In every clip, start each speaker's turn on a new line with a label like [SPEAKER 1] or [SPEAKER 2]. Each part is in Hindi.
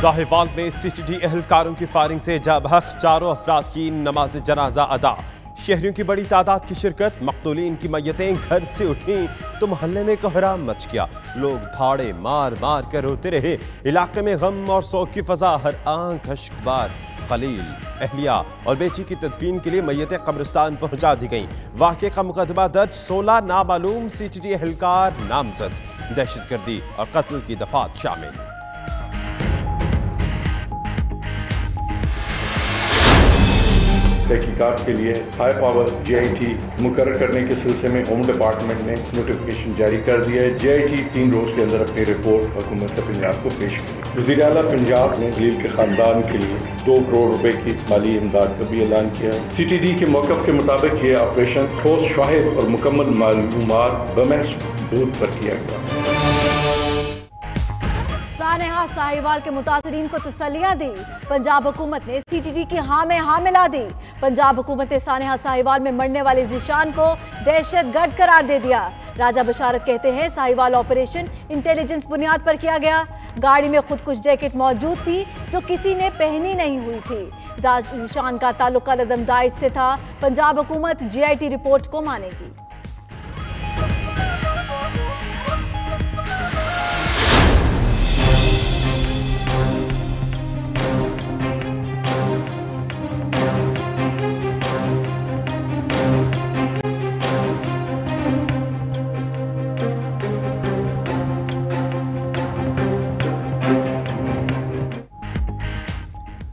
[SPEAKER 1] साहिवाल में सीटीडी एहलकारों की फायरिंग से जाबहक 4 अफराद की नमाज जनाजा अदा। शहरियों की बड़ी तादाद की शिरकत। मकतूलीन की मैयतें घर से उठी तो मोहल्ले में कोहराम मच गया। लोग धाड़े मार मार कर रोते रहे। इलाके में गम और शोक की फजा, हर आंख अश्कबार। खलील, अहलिया और बेटी की तदफीन के लिए मैयतें कब्रिस्तान पहुंचा दी गईं। वाक़े का मुकदमा दर्ज, 16 नामालूम सीटीडी एहलकार नामजद। दहशतगर्दी और कत्ल की दफात शामिल।
[SPEAKER 2] तहकीकात के लिए हाई पावर JIT मुकर्रर करने के सिलसिले में होम डिपार्टमेंट ने नोटिफिकेशन जारी कर दिया है। JIT 3 रोज के अंदर अपनी रिपोर्ट हुकूमत पंजाब को पेश करेगी। वज़ीर आला पंजाब ने खलील के खानदान के लिए 2 करोड़ रुपए की माली इमदाद का भी ऐलान किया है। CTD के मौक़िफ़ के मुताबिक ये ऑपरेशन ठोस शाहिद और मुकम्मल मालूमात बमहज़ बूथ पर किया गया।
[SPEAKER 3] सानेहा साहिवाल के मुतासरीन को तसल्लियां दी। पंजाब हुकूमत ने CTD की हाँ में हाँ मिला दी। पंजाब हुकूमत ने सानेहा साहिवाल में मरने वाले ज़ीशान को दहशतगर्द करार दे दिया। राजा बशारत कहते हैं साहिवाल ऑपरेशन इंटेलिजेंस बुनियाद पर किया गया। गाड़ी में खुदकुश जैकेट मौजूद थी जो किसी ने पहनी नहीं हुई थी। ज़ीशान का ताल्लुक अदम दाइश से था। पंजाब हुकूमत JIT रिपोर्ट को मानेगी।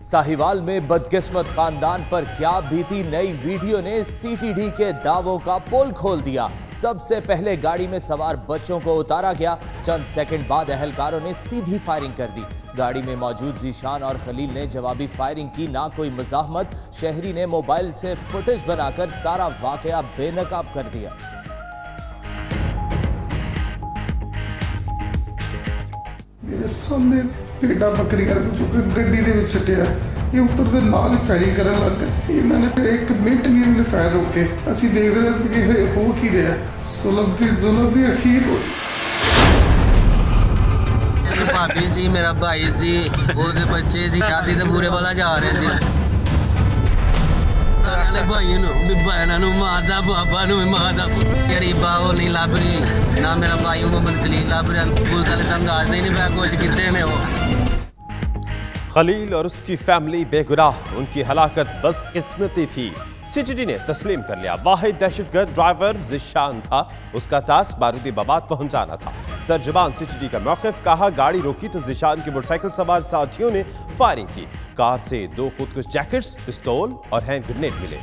[SPEAKER 4] साहिवाल में बदकिस्मत खानदान पर क्या बीती, नई वीडियो ने CTD के दावों का पोल खोल दिया। सबसे पहले गाड़ी में सवार बच्चों को उतारा गया। चंद सेकंड बाद अहलकारों ने सीधी फायरिंग कर दी। गाड़ी में मौजूद ज़ीशान और खलील ने जवाबी फायरिंग की, ना कोई मज़ाहमत। शहरी ने मोबाइल से फुटेज बनाकर सारा वाकया बेनकाब कर दिया।
[SPEAKER 5] मेरे सामने भेड़ा बकरियां गड्डी दे विच सटिया, ये उत्तर दे नाल ही फायरिंग करन लग गए। इन्होंने 1 मिनट नहीं इन्होंने फायर रोके। असीं देख रहे थे कि हो की रहा। जुल्म दी अखीर हो।
[SPEAKER 6] भाभी जी, मेरा भाई जी, वो बच्चे जी शादी से पूरे वाला जा रहे थे। भाई भैनों मादा बाबा मादा गरीबा वो नहीं लभ रही, ना मेरा भाई मोहम्मद खलील लभ रहा। पुलिस वाले तंगाज ही नहीं पै कुछ कितने ने वो।
[SPEAKER 1] खलील और उसकी फैमिली बेगुनाह, उनकी हलाकत बदकिस्मती थी। CTD ने तस्लीम कर लिया। वाहिद दहशतगर्द ड्राइवर ज़ीशान था। उसका टास्क बारूदी बाबाद पहुंचाना था। तर्जुबान CTD का मौक़िफ़, कहा गाड़ी रोकी तो ज़ीशान की मोटरसाइकिल सवार साथियों ने फायरिंग की। कार से 2 खुदकुश जैकेट्स, पिस्तौल और हैंड ग्रेनेड मिले।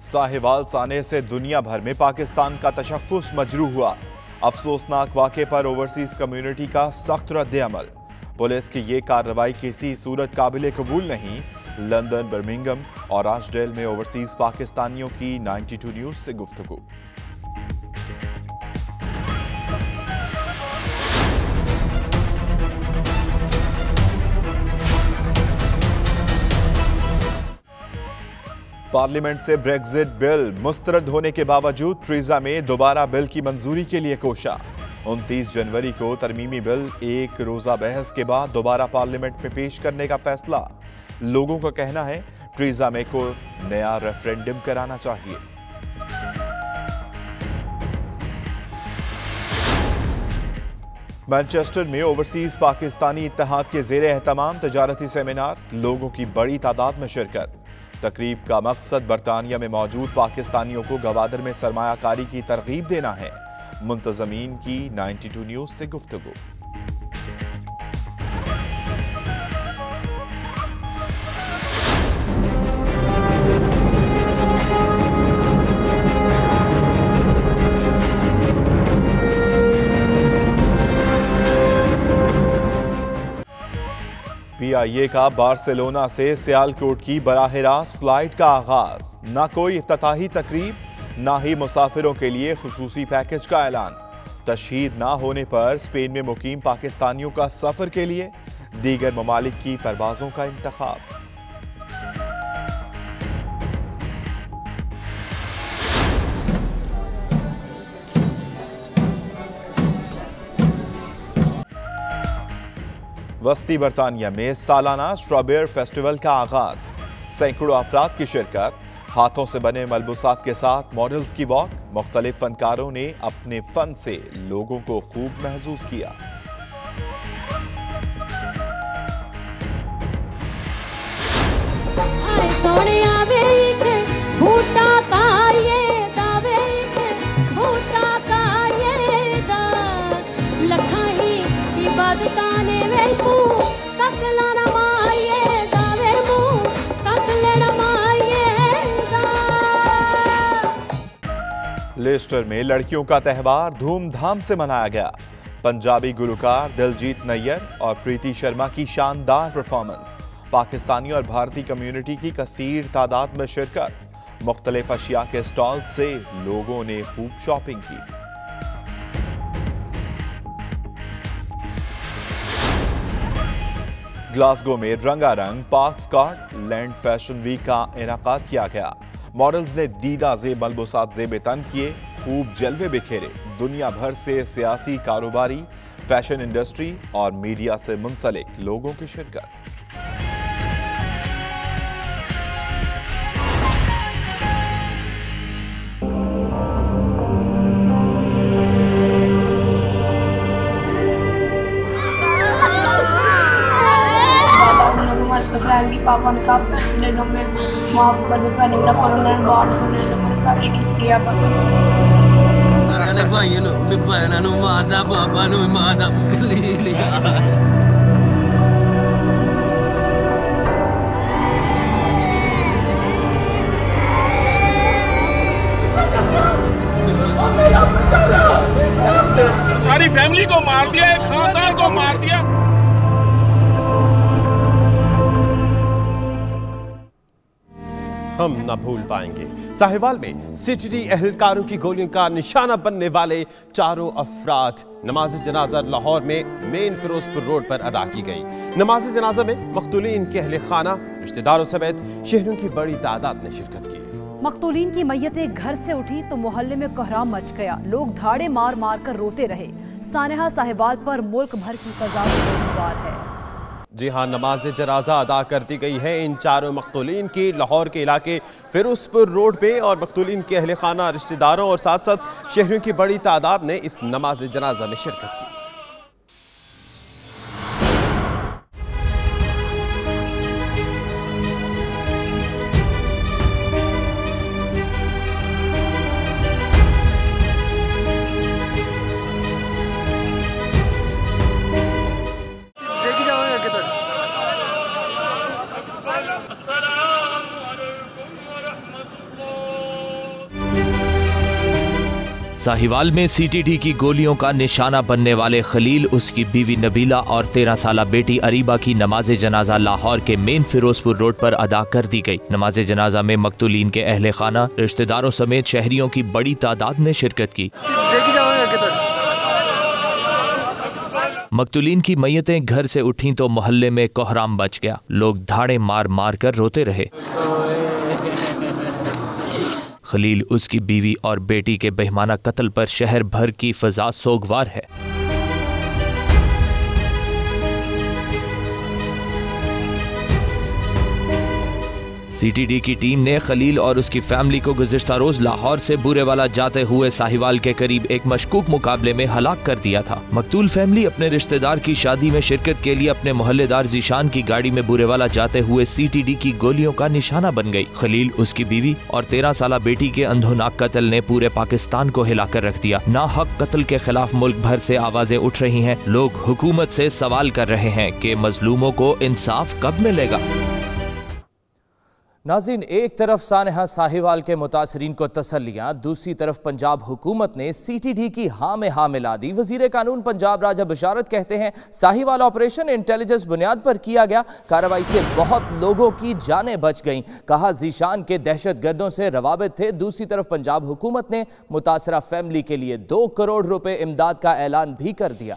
[SPEAKER 7] साहिवाल साने से दुनिया भर में पाकिस्तान का तशख़्ख़ुस मजरू हुआ। अफसोसनाक वाक़े पर ओवरसीज़ कम्युनिटी का सख्त रद्द-ए-अमल। पुलिस की ये कार्रवाई किसी सूरत काबिल कबूल नहीं। लंदन, बर्मिंघम और आशडेल में ओवरसीज़ पाकिस्तानियों की 92 न्यूज़ से गुफ्तगू। पार्लियामेंट से ब्रेक्जिट बिल मुस्तरद होने के बावजूद ट्रीजा में दोबारा बिल की मंजूरी के लिए कोशा। 29 जनवरी को तरमीमी बिल 1 रोजा बहस के बाद दोबारा पार्लियामेंट में पेश करने का फैसला। लोगों का कहना है ट्रीजा में को नया रेफरेंडम कराना चाहिए। मैनचेस्टर में ओवरसीज पाकिस्तानी इत्तेहाद के ज़ेरे एहतमाम तजारती सेमिनार, लोगों की बड़ी तादाद में शिरकत। तकरीब का मकसद बरतानिया में मौजूद पाकिस्तानियों को गवादर में सरमायाकारी की तरगीब देना है। मुंतज़मीन की 92 न्यूज़ से गुफ्तगू। PIA का बार्सिलोना से सियालकोट की बराह रास्त फ्लाइट का आगाज। ना कोई इफ्तिताही तकरीब, ना ही मुसाफिरों के लिए खुसूसी पैकेज का ऐलान। तशहीद ना होने पर स्पेन में मुकीम पाकिस्तानियों का सफर के लिए दीगर ममालिक की परवाजों का इंतखाब। वस्ती बरतानिया में सालाना स्ट्रॉबेरी फेस्टिवल का आगाज, सैकड़ों अफराद की शिरकत, हाथों से बने मलबूसात के साथ मॉडल्स की वॉक, मुख्तलिफ फनकारों ने अपने फन से लोगों को खूब महसूस किया। लेस्टर में लड़कियों का त्यौहार धूमधाम से मनाया गया। पंजाबी गुलकार दिलजीत नैयर और प्रीति शर्मा की शानदार परफॉर्मेंस, पाकिस्तानी और भारतीय कम्युनिटी की कसीर तादाद में शिरकत, मुख्तलिफ अशिया के स्टॉल से लोगों ने खूब शॉपिंग की। ग्लासगो में रंगारंग पार्क स्कॉटलैंड फैशन वीक का इनेकाद किया गया। मॉडल्स ने दीदा जेब मलबूसात जेब तन किए, खूब जलवे बिखेरे। दुनिया भर से सियासी, कारोबारी, फैशन इंडस्ट्री और मीडिया से मुंसलिक लोगों की शिरकत।
[SPEAKER 8] पापा ने कहा में माफ कर दो, फ्रेंड मेरा कॉलोनर बाहर सुने तो मैंने फैब्रिक किया बस
[SPEAKER 6] अरे भाई नो मैं बहना नो मादा पापा नो मादा ले लिया।
[SPEAKER 9] सारी फैमिली को मार दिया, एक खानदान को मार दिया।
[SPEAKER 1] हम न भूल पाएंगे साहिवाल में सीटीडी एहलकारों की गोलियों का निशाना बनने वाले चारों अफराद। नमाज जनाजा लाहौर में मेन फिरोजपुर रोड पर अदा की गई। नमाज जनाजा में मकतूलीन के अहले खाना, रिश्तेदारों समेत शहरियों की बड़ी तादाद ने शिरकत की।
[SPEAKER 10] मकतूलीन की मैयतें घर से उठी तो मोहल्ले में कोहराम मच गया। लोग धाड़े मार मार कर रोते रहे। सानेहा साहिवाल पर मुल्क भर की फजा गुबार है।
[SPEAKER 1] जी हाँ, नमाज जनाजा अदा कर दी गई है इन चारों मकतूलीन की लाहौर के इलाके फिरोजपुर रोड पे। और मकतूलीन के अहले खाना, रिश्तेदारों और साथ साथ शहरियों की बड़ी तादाद ने इस नमाज जनाजा में शिरकत की।
[SPEAKER 4] साहिवाल में सीटीडी की गोलियों का निशाना बनने वाले खलील, उसकी बीवी नबीला और 13 साला बेटी अरीबा की नमाज जनाजा लाहौर के मेन फिरोजपुर रोड पर अदा कर दी गई। नमाज जनाजा में मकतूलीन के अहले खाना, रिश्तेदारों समेत शहरियों की बड़ी तादाद ने शिरकत की। मकतूलीन की मैयतें घर से उठीं तो मोहल्ले में कोहराम बच गया। लोग धाड़े मार मार कर रोते रहे। खलील, उसकी बीवी और बेटी के बेईमाना कत्ल पर शहर भर की फजा सोगवार है। सीटीडी की टीम ने खलील और उसकी फैमिली को गुज़िश्ता रोज लाहौर से बूरेवाला जाते हुए साहिवाल के करीब एक मशकूक मुकाबले में हलाक कर दिया था। मकतूल फैमिली अपने रिश्तेदार की शादी में शिरकत के लिए अपने मोहल्लेदार जीशान की गाड़ी में बूरेवाला जाते हुए सीटीडी की गोलियों का निशाना बन गई। खलील, उसकी बीवी और 13 साला बेटी के अंधोनाक कत्ल ने पूरे पाकिस्तान को हिलाकर रख दिया। नाहक कत्ल के खिलाफ मुल्क भर से आवाजें उठ रही हैं। लोग हुकूमत से सवाल कर रहे हैं कि मजलूमों को इंसाफ कब मिलेगा। नाज़रीन, एक तरफ सानेहा साहिवाल के मुतासरीन को तसल्लियां, दूसरी तरफ पंजाब हुकूमत ने सीटीडी की हाँ में हाँ मिला दी। वजीर कानून पंजाब राजा बशारत कहते हैं साहिवाल ऑपरेशन इंटेलिजेंस बुनियाद पर किया गया। कार्रवाई से बहुत लोगों की जानें बच गईं। कहा जीशान के दहशत गर्दों से रवाबित थे। दूसरी तरफ पंजाब हुकूमत ने मुतासरा फैमिली के लिए 2 करोड़ रुपए इमदाद का ऐलान भी कर दिया।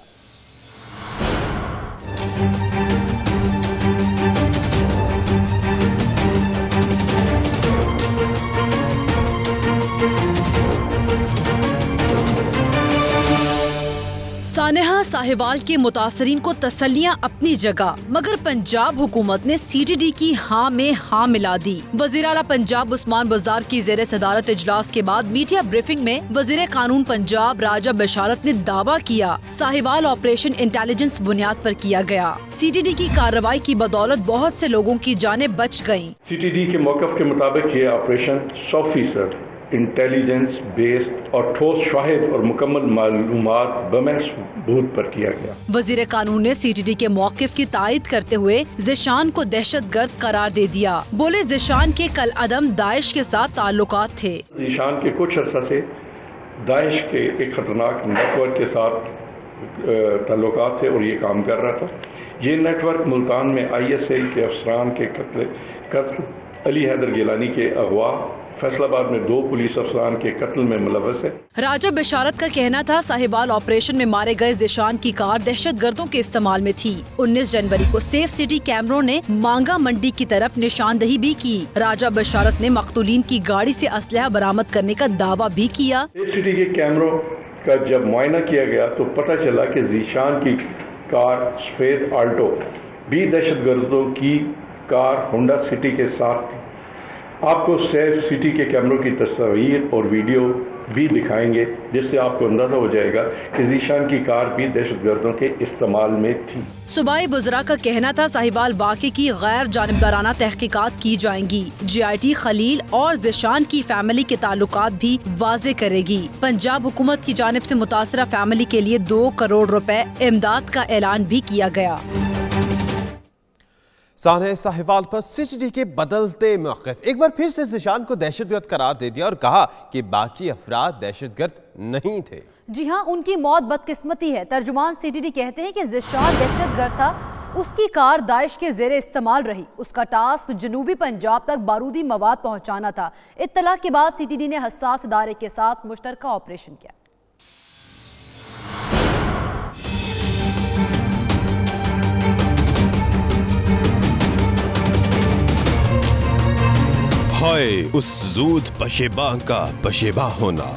[SPEAKER 10] सानेहा साहिवाल के मुतासरीन को तसल्लियां अपनी जगह, मगर पंजाब हुकूमत ने CTD की हाँ में हाँ मिला दी। वज़ीर आला पंजाब उस्मान बुज़दार की ज़ेरे सदारत इजलास के बाद मीडिया ब्रीफिंग में वज़ीर कानून पंजाब राजा बशारत ने दावा किया साहिवाल ऑपरेशन इंटेलिजेंस बुनियाद पर किया गया। CTD की कार्रवाई की बदौलत बहुत से लोगों की जानें बच गयी।
[SPEAKER 2] CTD के मौक़िफ़ के मुताबिक ये ऑपरेशन 100% इंटेलिजेंस बेस्ड और ठोस शाहिद और मुकम्मल मालूमात बमसबूत पर किया गया।
[SPEAKER 10] वज़ीर कानून ने CTD के मौक़िफ़ की तायद करते हुए ज़िशान को दहशतगर्द करार दे दिया। बोले ज़िशान के कल अदम दाइश के साथ ताल्लुकात थे।
[SPEAKER 2] ज़िशान के कुछ अर्सा से दाइश के एक खतरनाक नेटवर्क के साथ ताल्लुकात थे और ये काम कर रहा था। ये नेटवर्क मुल्तान में ISI के अफसरान के कत्ल, अली हैदर गिलानी के अगवा, फैसलाबाद में 2 पुलिस अफसरान के कत्ल में मुलव्वस है।
[SPEAKER 10] राजा बशारत का कहना था साहिवाल ऑपरेशन में मारे गए ज़िशान की कार दहशतगर्दों के इस्तेमाल में थी। 19 जनवरी को सेफ सिटी कैमरों ने मांगा मंडी की तरफ निशानदही भी की। राजा बशारत ने मकतूलीन की गाड़ी से असलहा बरामद करने का दावा भी किया।
[SPEAKER 2] सेफ सिटी के कैमरों का जब मुआयना किया गया तो पता चला कि ज़िशान की कार सफेद आल्टो भी दहशतगर्दों की कार होंडा सिटी के साथ थी। आपको सेफ सिटी के कैमरों की तस्वीर और वीडियो भी दिखाएंगे, जिससे आपको अंदाजा हो जाएगा कि ज़िशान की कार भी दहशतगर्दों के इस्तेमाल में थी।
[SPEAKER 10] सूबाई बुज़रा का कहना था साहिवाल वाक़े की गैर जानिबदाराना तहकीकात की जाएंगी। GIT खलील और ज़िशान की फैमिली के ताल्लुकात भी वाज़े करेगी। पंजाब हुकूमत की जानिब से मुतासरा फैमिली के लिए 2 करोड़ रुपए इमदाद का ऐलान भी किया गया।
[SPEAKER 1] सानेहा साहिवाल पर CTD के बदलते मौक़िफ़, एक बार फिर से ज़िशान को दहशतगर्द करार दे दिया और कहा कि बाकी अफराद दहशतगर्द नहीं थे।
[SPEAKER 10] जी हाँ, उनकी मौत बदकिस्मती है। तर्जुमान CTD कहते हैं कि ज़िशान दहशतगर्द था, उसकी कार दाइश के ज़ेरे इस्तेमाल रही। उसका टास्क जनूबी पंजाब तक बारूदी मवाद पहुँचाना था। इत्तला के बाद CTD ने हसास इदारे के साथ मुश्तरका ऑपरेशन किया।
[SPEAKER 1] हाय उस ज़ूद पशेबा का पशेबा होना।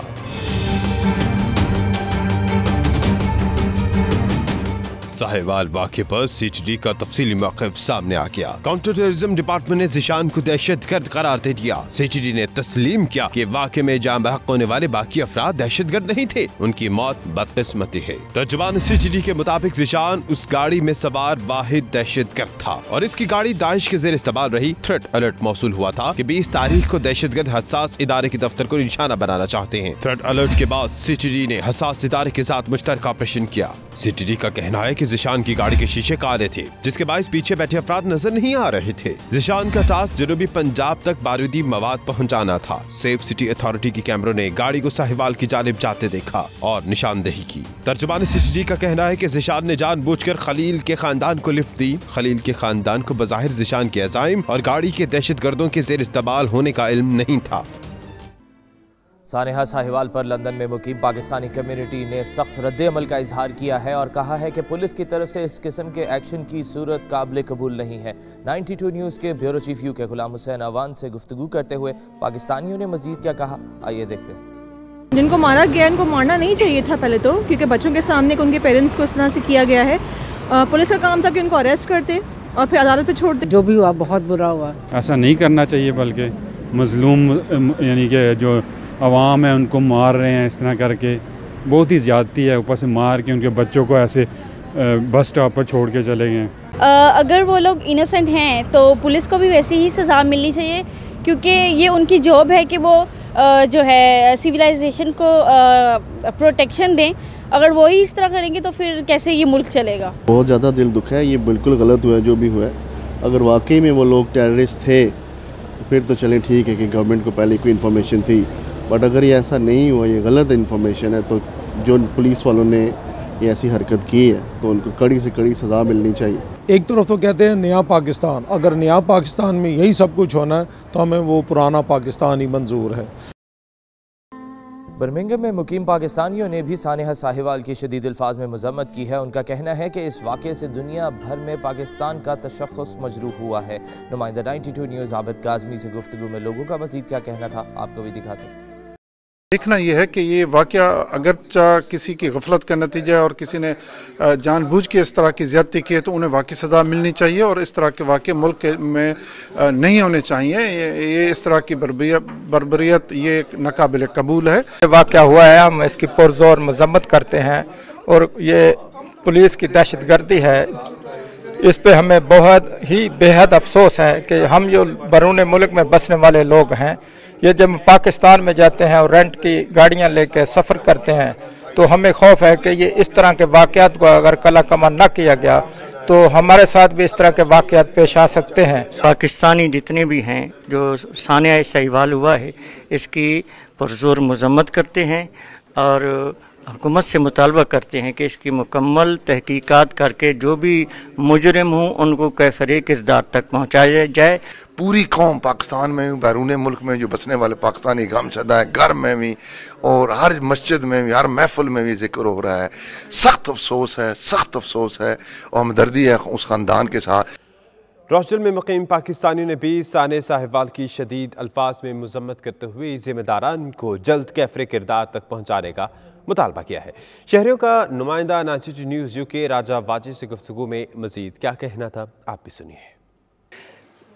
[SPEAKER 1] साहिवाल वाक़े पर CTD का तफसीली मौक़िफ़ सामने आ गया। काउंटर टेररिज्म डिपार्टमेंट ने ज़िशान को दहशतगर्द करार दे दिया। CTD ने तस्लीम किया कि वाक़े में जान बहक होने वाले बाकी अफराद दहशतगर्द नहीं थे, उनकी मौत बदकिस्मती है। तर्जुमान CTD के मुताबिक ज़िशान उस गाड़ी में सवार वाहिद दहशतगर्द था और इसकी गाड़ी दाइश के ज़ेर इस्तेमाल रही। थ्रेट अलर्ट मौसूल हुआ था कि 20 तारीख को दहशतगर्द हसास इदारे के दफ्तर को निशाना बनाना चाहते हैं। थ्रेट अलर्ट के बाद CTD ने हसास इदारे के साथ मुश्तरका ऑपरेशन किया। CTD का कहना है कि ज़िशान की गाड़ी के शीशे काले थे, जिसके बायस पीछे बैठे अफराद नजर नहीं आ रहे थे। ज़िशान का टास्क जनूबी पंजाब तक बारूदी मवाद पहुंचाना था। सेफ सिटी अथॉरिटी की कैमरों ने गाड़ी को साहिवाल की जानिब जाते देखा और निशानदेही की। तर्जुमान CTD का कहना है कि ज़िशान ने जानबूझकर खलील के खानदान को लिफ्ट दी। खलील के खानदान को बज़ाहिर ज़िशान के अज़ाइम और गाड़ी के दहशतगर्दों के ज़ेर इस्तेमाल होने का इल्म नहीं था।
[SPEAKER 4] सानेहा साहिवाल पर लंदन में मुकीम पाकिस्तानी कम्युनिटी ने सख्त रद्द-ए-अमल का इजहार किया है और कहा है कि पुलिस की तरफ से इस किस्म के एक्शन की सूरत काबिल कबूल नहीं है। 92 न्यूज़ के bureau chief UK Ghulam Hussain Awan से गुफ्तगू करते हुए पाकिस्तानियों ने मजीद क्या कहा, आइए देखते हैं।
[SPEAKER 11] जिनको मारा गया इनको मारना नहीं चाहिए था पहले तो, क्योंकि बच्चों के सामने उनके पेरेंट्स को इस तरह से किया गया है। पुलिस का काम था कि उनको अरेस्ट करते और फिर अदालत पे छोड़ दे।
[SPEAKER 12] जो भी हुआ बहुत बुरा हुआ, ऐसा नहीं करना चाहिए, बल्कि मजलूम यानी कि जो अवाम है उनको मार रहे हैं इस तरह करके, बहुत ही ज़्यादती है। ऊपर से मार के उनके बच्चों को ऐसे बस स्टॉप पर छोड़ के चले गए।
[SPEAKER 13] अगर वो लोग इनोसेंट हैं तो पुलिस को भी वैसी ही सज़ा मिलनी चाहिए, क्योंकि ये उनकी जॉब है कि वो जो है सिविलाइजेशन को प्रोटेक्शन दें। अगर वो ही इस तरह करेंगे तो फिर कैसे ये मुल्क चलेगा।
[SPEAKER 14] बहुत ज़्यादा दिल दुख है, ये बिल्कुल गलत हुआ जो भी हुआ है। अगर वाकई में वो लोग टेररिस्ट थे तो फिर तो चलें ठीक है कि गवर्नमेंट को पहले कोई इन्फॉर्मेशन थी, बट अगर ये ऐसा नहीं हुआ, ये गलत इन्फॉर्मेशन है, तो जो पुलिस वालों ने ये ऐसी हरकत की है तो उनको कड़ी से कड़ी सज़ा मिलनी चाहिए।
[SPEAKER 15] एक तरफ तो कहते हैं नया पाकिस्तान, अगर नया पाकिस्तान में यही सब कुछ होना है तो हमें वो पुराना पाकिस्तान ही मंजूर है।
[SPEAKER 4] बर्मिंघम में मुकीम पाकिस्तानियों ने भी सानेहा साहिवाल की शदीद अल्फाज में मजम्मत की है। उनका कहना है कि इस वाक़े से दुनिया भर में पाकिस्तान का तशख़्ख़ुस मजरूह हुआ है। नुमाइंदा 92 न्यूज़ आबिद काज़मी से गुफ्तगू में लोगों का मज़ीद क्या कहना था, आपको भी दिखाते हैं।
[SPEAKER 5] देखना यह है कि ये वाकया अगर किसी की गफलत का नतीजा है और किसी ने जानबूझ के इस तरह की ज्यादती की है तो उन्हें वाकई सजा मिलनी चाहिए और इस तरह के वाकये मुल्क में नहीं होने चाहिए। ये इस तरह की बर्बरियत ये नाकाबिल कबूल है।
[SPEAKER 16] ये वाकया हुआ है, हम इसकी पुरजोर मजम्मत करते हैं और ये पुलिस की दहशतगर्दी है। इस पे हमें बहुत ही बेहद अफसोस है कि हम जो बैरून मुल्क में बसने वाले लोग हैं, ये जब पाकिस्तान में जाते हैं और रेंट की गाड़ियां लेकर सफ़र करते हैं तो हमें खौफ है कि ये इस तरह के वाक़यात को अगर कला कमा न किया गया तो हमारे साथ भी इस तरह के वाक़यात पेश आ सकते हैं।
[SPEAKER 17] पाकिस्तानी जितने भी हैं जो सानिया सहीवाल हुआ है इसकी पुरजोर मजम्मत करते हैं और हुकूमत से मुतालबा करते हैं कि इसकी मुकम्मल तहकीकात करके जो भी मुजरिम हों उनको कैफरे किरदार तक पहुँचाया जाए।
[SPEAKER 18] पूरी कौम पाकिस्तान में बैरून मुल्क में जो बसने वाले पाकिस्तानी गमशदा है, घर में भी और हर मस्जिद में भी हर महफिल में भी जिक्र हो रहा है। सख्त अफसोस है, सख्त अफसोस है और हमदर्दी है उस ख़ानदान के साथ।
[SPEAKER 1] रोस्टल में मुकीम पाकिस्तानियों ने भी सानिया साहिवाल की शदीद अल्फाज में मजम्मत करते हुए जिम्मेदारान को जल्द कैफरे किरदार तक पहुँचाने का मुतालबा किया है। शहरियों का नुमाइंदा 92 न्यूज़ UK राजा वाजिद से गुफ्तगू में मजीद क्या कहना था, आप भी सुनिए।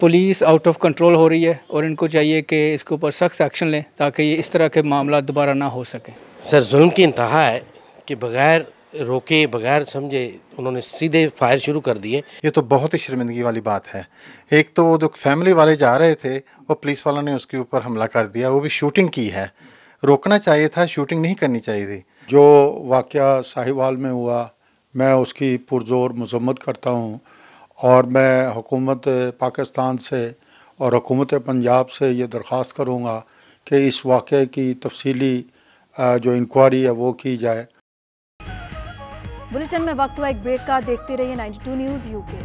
[SPEAKER 19] पुलिस आउट ऑफ कंट्रोल हो रही है और इनको चाहिए कि इसके ऊपर सख्त एक्शन लें ताकि ये इस तरह के मामला दोबारा ना हो सके।
[SPEAKER 20] सर जुल्म की इंतहा है कि बगैर रोके बगैर समझे उन्होंने सीधे फायर शुरू कर दिए।
[SPEAKER 5] ये तो बहुत ही शर्मिंदगी वाली बात है। एक तो वो जो फैमिली वाले जा रहे थे वो पुलिस वालों ने उसके ऊपर हमला कर दिया, वो भी शूटिंग की है। रोकना चाहिए था, शूटिंग नहीं करनी चाहिए थी।
[SPEAKER 15] जो वाक़या साहिवाल में हुआ मैं उसकी पुरजोर मजम्मत करता हूँ और मैं हुकूमत पाकिस्तान से और हुकूमत पंजाब से ये दरख्वास्त करूँगा कि इस वाक़े की तफसीली जो इंक्वायरी है वो की जाए।
[SPEAKER 3] बुलेटिन में वक्त हुआ एक ब्रेक का, देखते रहिए 92 न्यूज़ UK।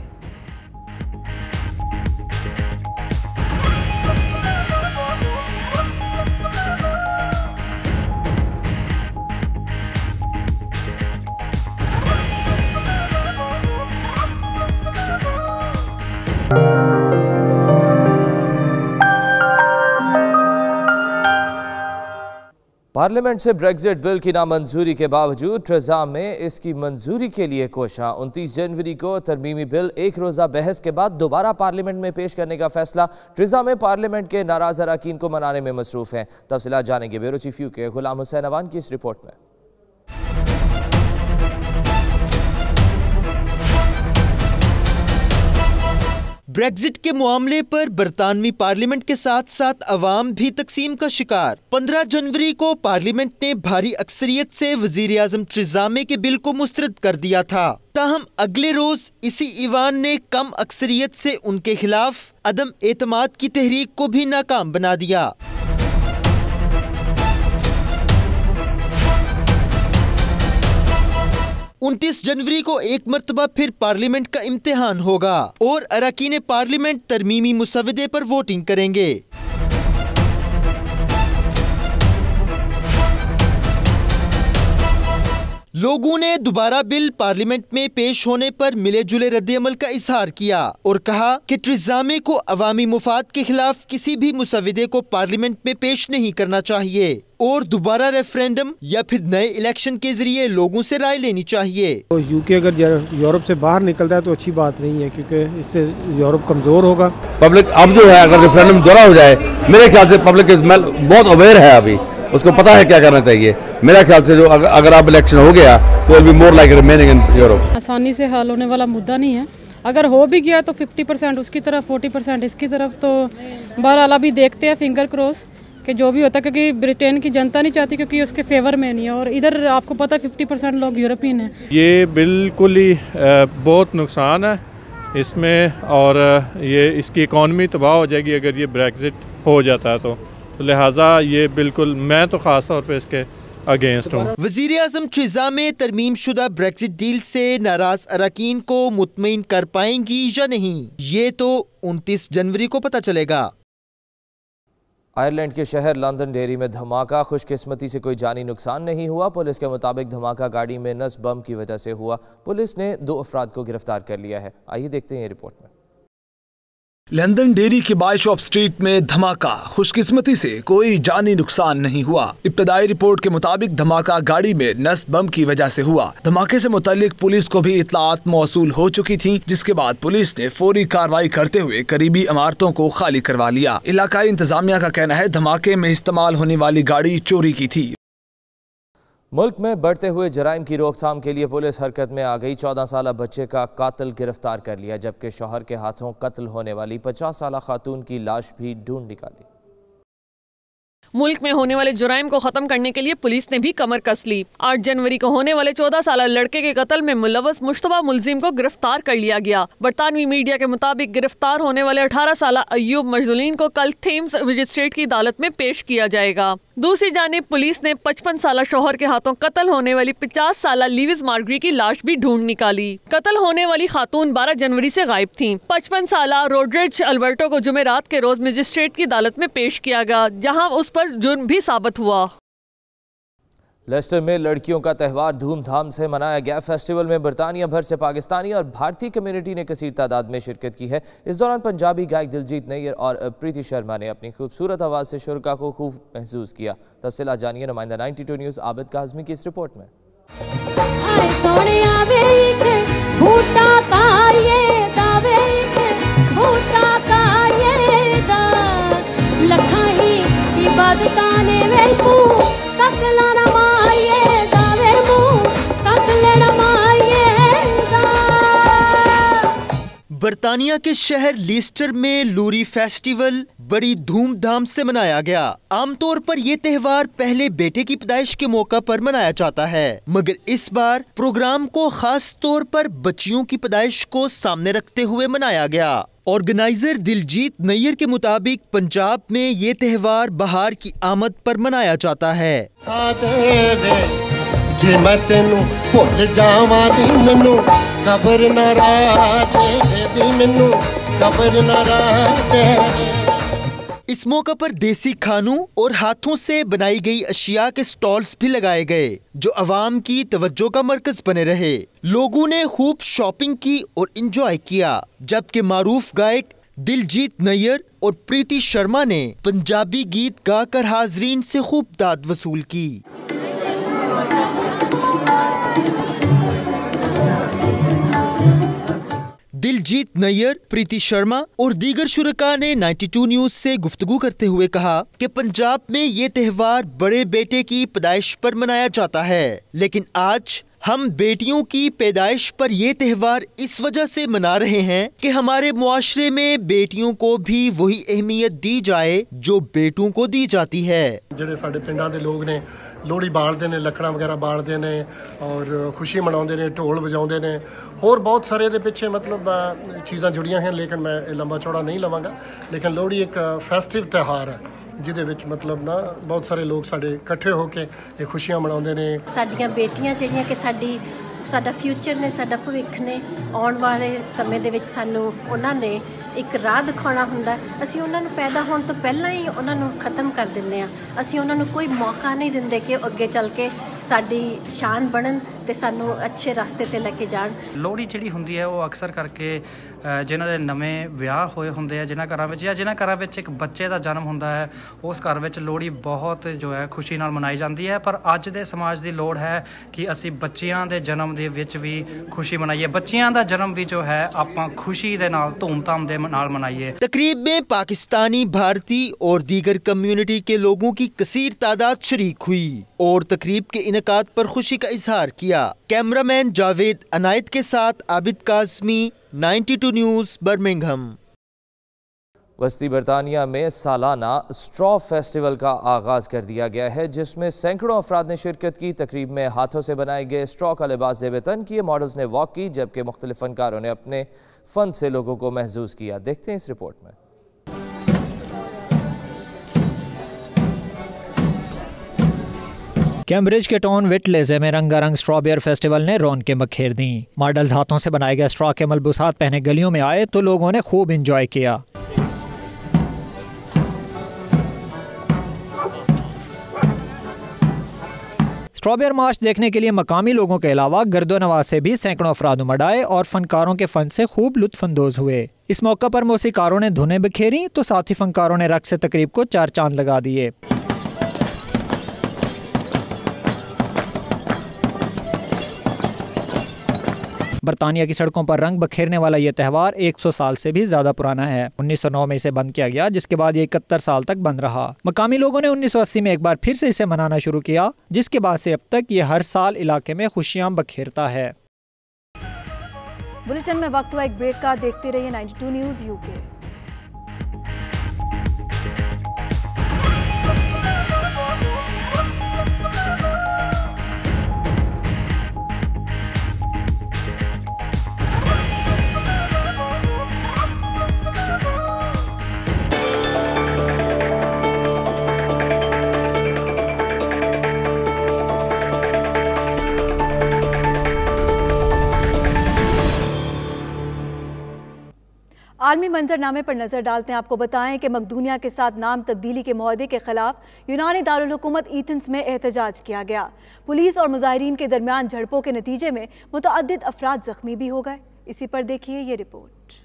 [SPEAKER 4] पार्लियामेंट से ब्रेक्जिट बिल की नामंजूरी के बावजूद ट्रेज़ा में इसकी मंजूरी के लिए कोशिश। 29 जनवरी को तरमीमी बिल एक रोज़ा बहस के बाद दोबारा पार्लियामेंट में पेश करने का फैसला। ट्रेज़ा में पार्लियामेंट के नाराज अरकान को मनाने में मसरूफ हैं। तफसीलात जानेंगे bureau chief UK Ghulam Hussain Awan की इस रिपोर्ट में।
[SPEAKER 21] ब्रेक्जिट के मामले पर बरतानवी पार्लियामेंट के साथ साथ अवाम भी तकसीम का शिकार। 15 जनवरी को पार्लियामेंट ने भारी अक्सरियत से वजीर आजम ट्रेज़ा मे के बिल को मुस्तरद कर दिया था। ताहम अगले रोज इसी ईवान ने कम अक्सरियत से उनके खिलाफ अदम एतमाद की तहरीक को भी नाकाम बना दिया। 29 जनवरी को एक मरतबा फिर पार्लियामेंट का इम्तिहान होगा और अरकान पार्लियामेंट तरमीमी मुसवदे पर वोटिंग करेंगे। लोगों ने दोबारा बिल पार्लियामेंट में पेश होने पर मिले जुले रद्द-ए-अमल का इजहार किया और कहा कि ट्रेज़ा मे को अवामी मुफाद के खिलाफ किसी भी मुसवदे को पार्लियामेंट में पेश नहीं करना चाहिए और दोबारा रेफरेंडम या फिर नए इलेक्शन के जरिए लोगों से राय लेनी चाहिए।
[SPEAKER 22] तो UK अगर यूरोप से बाहर निकलता है तो अच्छी बात नहीं है, क्योंकि इससे यूरोप कमजोर होगा।
[SPEAKER 23] पब्लिक अब जो है अगर रेफरेंडम दोहरा हो जाए, मेरे ख्याल से पब्लिक बहुत अवेयर है, अभी उसको पता है क्या करना चाहिए। मेरा ख्याल से जो अगर अब इलेक्शन हो गया तो will be more like remaining in Europe.
[SPEAKER 24] आसानी से हल होने वाला मुद्दा नहीं है। अगर हो भी गया तो 50% उसकी तरफ 40% इसकी तरफ, तो बहरहाल अभी देखते हैं, फिंगर क्रॉस कि जो भी होता है, क्योंकि ब्रिटेन की जनता नहीं चाहती, क्योंकि उसके फेवर में नहीं है और इधर आपको पता है 50% लोग यूरोपियन हैं।
[SPEAKER 12] ये बिल्कुल ही बहुत नुकसान है इसमें और ये इसकी इकॉनमी तबाह हो जाएगी अगर ये ब्रेक्जिट हो जाता है तो लिहाजा ये बिल्कुल मैं तो खास तौर पे इसके अगेंस्ट हूँ।
[SPEAKER 21] वजीर आजम ट्रेज़ा मे तरमीम शुदा ब्रेक्जिट डील से नाराज अरकान को मुतमईन कर पाएंगी या नहीं, ये तो 29 जनवरी को पता चलेगा।
[SPEAKER 4] आयरलैंड के शहर लंदन डेयरी में धमाका, खुशकिस्मती से कोई जानी नुकसान नहीं हुआ। पुलिस के मुताबिक धमाका गाड़ी में नस्ब बम की वजह से हुआ। पुलिस ने 2 अफराद को गिरफ्तार कर लिया है। आइए देखते हैं ये रिपोर्ट में।
[SPEAKER 6] लंदन डेरी के बाइशॉप स्ट्रीट में धमाका, खुशकिस्मती से कोई जानी नुकसान नहीं हुआ। इब्तदाई रिपोर्ट के मुताबिक धमाका गाड़ी में नस बम की वजह से हुआ। धमाके से मुतालिक पुलिस को भी इत्तलात मौसूल हो चुकी थी, जिसके बाद पुलिस ने फौरी कार्रवाई करते हुए करीबी इमारतों को खाली करवा लिया। इलाकाई इंतजामिया का कहना है धमाके में इस्तेमाल होने वाली गाड़ी चोरी की थी।
[SPEAKER 4] मुल्क में बढ़ते हुए जराइम की रोकथाम के लिए पुलिस हरकत में आ गई। 14 साला बच्चे का कातिल गिरफ्तार कर लिया, जबकि शौहर के हाथों कत्ल होने वाली 50 साला खातून की लाश भी ढूंढ निकाली।
[SPEAKER 7] मुल्क में होने वाले जुराइम को खत्म करने के लिए पुलिस ने भी कमर कस ली। 8 जनवरी को होने वाले 14 साला लड़के के कत्ल में मुलव्वस मुश्तबा मुलजिम को गिरफ्तार कर लिया गया। बरतानवी मीडिया के मुताबिक गिरफ्तार होने वाले 18 साला अय्यूब मजदूलीन को कल थेम्स मजिस्ट्रेट की अदालत में पेश किया जाएगा। दूसरी जानिब पुलिस ने 55 साला शौहर के हाथों कत्ल होने वाली 50 साला लीविस मार्गरी की लाश भी ढूंढ निकाली। कत्ल होने वाली खातून 12 जनवरी से गायब थी। 55 साला रोड्रिज अल्बर्टो को जुमेरात के रोज मजिस्ट्रेट की अदालत में पेश किया गया, जहां उस पर जुर्म भी साबित हुआ।
[SPEAKER 4] लेस्टर में लड़कियों का त्यौहार धूमधाम से मनाया गया। फेस्टिवल में बरतानिया भर से पाकिस्तानी और भारतीय कम्युनिटी ने कसीर तादाद में शिरकत की है। इस दौरान पंजाबी गायक दिलजीत नैयर और प्रीति शर्मा ने अपनी खूबसूरत आवाज़ से शुरा को खूब महसूस किया। तफसीलात जानिए नुमाइंदा 92 न्यूज़ आबिद काज़मी की इस रिपोर्ट में।
[SPEAKER 21] बरतानिया के शहर लीस्टर में लूरी फेस्टिवल बड़ी धूमधाम से मनाया गया। आमतौर पर यह त्योहार पहले बेटे की पैदाइश के मौका पर मनाया जाता है, मगर इस बार प्रोग्राम को खास तौर पर बच्चियों की पैदाइश को सामने रखते हुए मनाया गया। ऑर्गेनाइजर दिलजीत नैयर के मुताबिक पंजाब में ये त्योहार बहार की आमद पर मनाया जाता है। जे मैं तेनू भुल जावां दी मैनू कबर ना दे मैनू कबर ना। इस मौका पर देसी खानों और हाथों से बनाई गई अशिया के स्टॉल्स भी लगाए गए, जो अवाम की तवज्जो का मरकज बने रहे। लोगों ने खूब शॉपिंग की और एंजॉय किया, जबकि मारूफ गायक दिलजीत नैयर और प्रीति शर्मा ने पंजाबी गीत गाकर हाजरीन से खूब दाद वसूल की। दिलजीत नैयर, प्रीति शर्मा और दीगर शुरका ने 92 न्यूज से गुफ्तगू करते हुए कहा कि पंजाब में ये त्योहार बड़े बेटे की पैदाइश पर मनाया जाता है, लेकिन आज हम बेटियों की पैदाइश पर ये त्योहार इस वजह से मना रहे हैं कि हमारे मुआशरे में बेटियों को भी वही अहमियत दी जाए जो बेटों को दी जाती है।
[SPEAKER 8] ਜਿਹੜੇ ਸਾਡੇ ਪਿੰਡਾਂ ਦੇ ਲੋਕ ਨੇ ਲੋਹੜੀ ਬਾਲਦੇ ਨੇ, ਲੱਕੜਾਂ ਵਗੈਰਾ ਬਾਲਦੇ ਨੇ ਔਰ ਖੁਸ਼ੀ ਮਨਾਉਂਦੇ ਨੇ, ਢੋਲ ਵਜਾਉਂਦੇ ਨੇ, ਹੋਰ ਬਹੁਤ ਸਾਰੇ ਇਹਦੇ ਪਿੱਛੇ ਮਤਲਬ ਚੀਜ਼ਾਂ ਜੁੜੀਆਂ ਹਨ, ਲੇਕਿਨ ਮੈਂ ਇਹ ਲੰਬਾ ਚੌੜਾ ਨਹੀਂ ਲਵਾਂਗਾ। ਲੇਕਿਨ ਲੋਹੜੀ ਇੱਕ ਫੈਸਟਿਵ ਤਿਉਹਾਰ ਹੈ ਜਿਹਦੇ ਵਿੱਚ ਮਤਲਬ ਨਾ ਬਹੁਤ ਸਾਰੇ ਲੋਕ ਸਾਡੇ ਇਕੱਠੇ ਹੋ ਕੇ ਇਹ ਖੁਸ਼ੀਆਂ ਮਨਾਉਂਦੇ ਨੇ। ਸਾਡੀਆਂ ਬੇਟੀਆਂ ਜਿਹੜੀਆਂ ਕਿ ਸਾਡਾ ਫਿਊਚਰ ਨੇ, ਸਾਡਾ ਭਵਿੱਖ ਨੇ, ਆਉਣ ਵਾਲੇ ਸਮੇਂ ਦੇ ਵਿੱਚ ਸਾਨੂੰ ਉਹਨਾਂ ਨੇ ਇੱਕ ਰਾਹ ਦਿਖਾਉਣਾ ਹੁੰਦਾ। ਅਸੀਂ ਉਹਨਾਂ ਨੂੰ ਪੈਦਾ ਹੋਣ ਤੋਂ ਪਹਿਲਾਂ ਹੀ ਉਹਨਾਂ ਨੂੰ ਖਤਮ ਕਰ ਦਿੰਦੇ ਆ। ਅਸੀਂ ਉਹਨਾਂ ਨੂੰ ਕੋਈ ਮੌਕਾ ਨਹੀਂ ਦਿੰਦੇ ਕਿ ਉਹ ਅੱਗੇ ਚੱਲ ਕੇ ਸਾਡੀ ਸ਼ਾਨ ਬਣਨ ਤੇ ਸਾਨੂੰ ਅੱਛੇ ਰਸਤੇ ਤੇ ਲੈ ਕੇ ਜਾਣ।
[SPEAKER 9] ਲੋਹੜੀ ਜਿਹੜੀ ਹੁੰਦੀ ਹੈ ਉਹ ਅਕਸਰ ਕਰਕੇ ਜਿਨ੍ਹਾਂ ਦੇ ਨਵੇਂ ਵਿਆਹ ਹੋਏ ਹੁੰਦੇ ਆ, ਜਿਨ੍ਹਾਂ ਘਰਾਂ ਵਿੱਚ ਜਾਂ ਜਿਨ੍ਹਾਂ ਘਰਾਂ ਵਿੱਚ ਇੱਕ ਬੱਚੇ ਦਾ ਜਨਮ ਹੁੰਦਾ ਹੈ, ਉਸ ਘਰ ਵਿੱਚ ਲੋਹੜੀ ਬਹੁਤ ਜੋ ਹੈ ਖੁਸ਼ੀ ਨਾਲ ਮਨਾਈ ਜਾਂਦੀ ਹੈ। ਪਰ ਅੱਜ ਦੇ ਸਮਾਜ ਦੀ ਲੋੜ ਹੈ ਕਿ ਅਸੀਂ ਬੱਚਿਆਂ ਦੇ ਜਨਮ ਦੇ ਵਿੱਚ ਵੀ ਖੁਸ਼ੀ ਮਨਾਈਏ। ਬੱਚਿਆਂ ਦਾ ਜਨਮ ਵੀ ਜੋ ਹੈ ਆਪਾਂ ਖੁਸ਼ੀ ਦੇ ਨਾਲ ਧੂਮਧਾਮ ਦੇ ਨਾਲ मनाइए।
[SPEAKER 21] तकरीब में पाकिस्तानी, भारतीय और दीगर कम्युनिटी के लोगों की कसीर तादाद शरीक हुई और तकरीब के इनकाद पर खुशी का इजहार किया। कैमरामैन जावेद अनायत के साथ आबिद काज़मी, 92 न्यूज़, बर्मिंघम।
[SPEAKER 4] वस्ती बरतानिया में सालाना स्ट्रॉ फेस्टिवल का आगाज़ कर दिया गया है, जिसमें सैकड़ों अफराद ने शिरकत की। तकरीब में हाथों से बनाए गए स्ट्रॉ का लिबास ज़ेब-ए-तन किए मॉडल्स ने वॉक की, जबकि मुख्तलिफ फनकारों ने अपने फ़न से लोगों को महसूस किया। देखते हैं इस रिपोर्ट में।
[SPEAKER 25] कैम्ब्रिज के टाउन विटलेज़े में रंगारंग स्ट्रॉबेयर फेस्टिवल ने रौनकें बखेर दी। मॉडल्स हाथों से बनाए गए स्ट्रॉ के मलबूसात पहने गलियों में आए तो लोगों ने खूब इंजॉय किया। स्ट्रॉबेरी मार्च देखने के लिए मकामी लोगों के अलावा गर्दो नवाज से भी सैकड़ों अफराद उमड़ आए और फनकारों के फन से खूब लुत्फानंदोज हुए। इस मौका पर मौसीकारों ने धुनें बिखेरी तो साथी फनकारों ने रक्स से तकरीब को चार चांद लगा दिए। बरतानिया की सड़कों पर रंग बखेरने वाला यह त्यौहार 100 साल से भी ज्यादा पुराना है। 1909 में इसे बंद किया गया, जिसके बाद ये 71 साल तक बंद रहा। मकामी लोगों ने 1980 में एक बार फिर से इसे मनाना शुरू किया, जिसके बाद से अब तक ये हर साल इलाके में खुशियां बखेरता है।
[SPEAKER 3] बुलेटिन में वक्त हुआ एक ब्रेक का। देखते रहिए 92 न्यूज़ यूके। आलमी मंजरनामे पर नजर डालते हैं। आपको बताएं कि मकदूनिया के साथ नाम तब्दीली के मुआहदे के खिलाफ यूनानी दारुल हुकूमत एथेंस में एहतजाज किया गया। पुलिस और मुजाहिरीन के दरमियान झड़पों के नतीजे में मुतअद्दिद अफराद जख्मी भी हो गए। इसी पर देखिए ये रिपोर्ट।